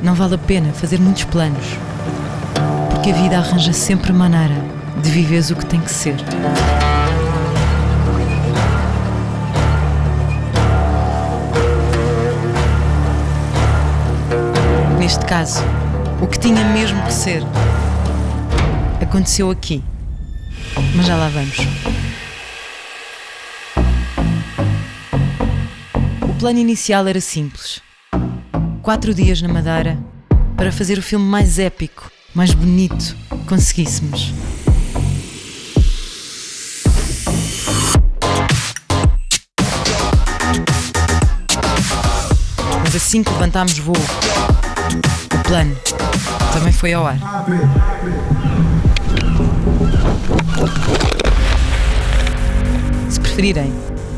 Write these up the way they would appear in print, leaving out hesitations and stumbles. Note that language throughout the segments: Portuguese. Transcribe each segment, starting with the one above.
não vale a pena fazer muitos planos, porque a vida arranja sempre maneira de viveres o que tem que ser. Neste caso, o que tinha mesmo que ser aconteceu aqui, mas já lá vamos. O plano inicial era simples: 4 dias na Madeira para fazer o filme mais épico, mais bonito que conseguíssemos. Mas assim que levantámos voo, o plano também foi ao ar. Se preferirem,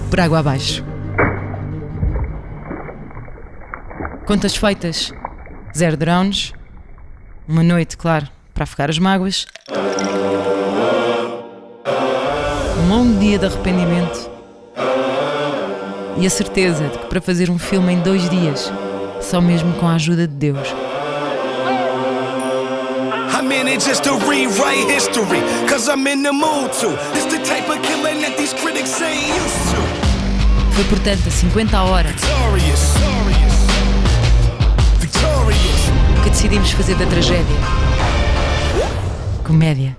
por água abaixo. Contas feitas, 0 drones, uma noite, claro, para afogar as mágoas, um longo dia de arrependimento e a certeza de que para fazer um filme em 2 dias, só mesmo com a ajuda de Deus. I'm in it just to rewrite history, cause I'm in the mood to. It's the type of killing that these critics ain't used to. Foi portanto a 50 a hora que decidimos fazer da tragédia comédia.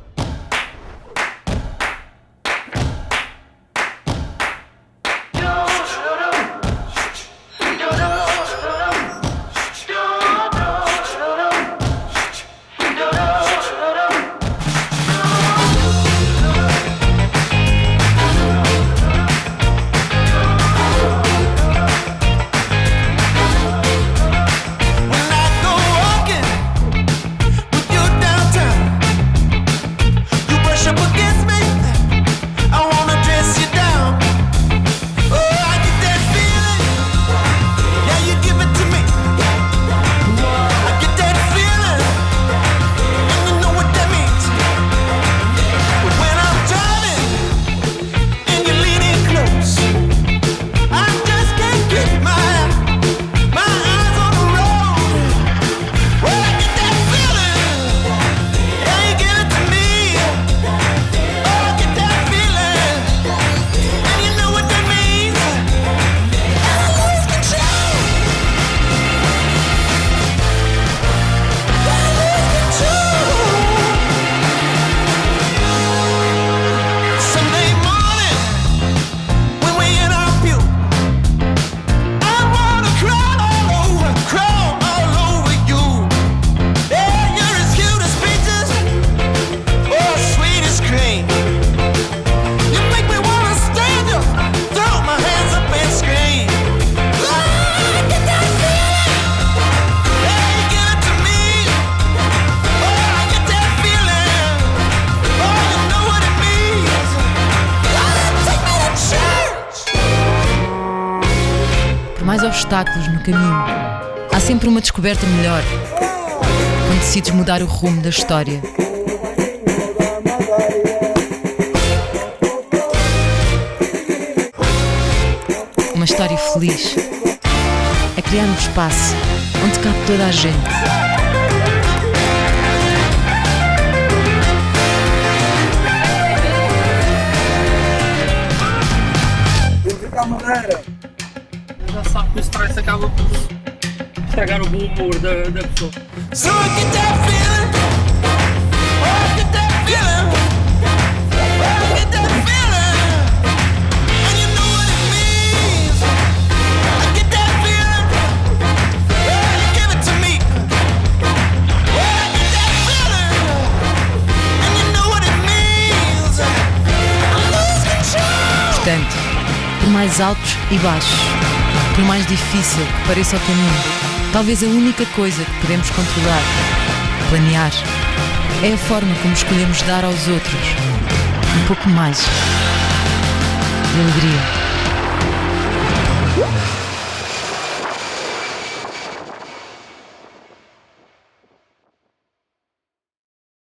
Por mais obstáculos no caminho, há sempre uma descoberta melhor quando decides mudar o rumo da história. Uma história feliz é criar um espaço onde cabe toda a gente. Já sabe que o stress acaba por estragar o bom humor da pessoa. So I get that feeling, oh, I get that feeling, oh, I get that feeling, and you know what it means. I get that feeling, oh, you give it to me, oh, I get that feeling, and you know what it means. I lose control. Portanto, por mais altos e baixos, por mais difícil que pareça o caminho, talvez a única coisa que podemos controlar, planear, é a forma como escolhemos dar aos outros um pouco mais de alegria.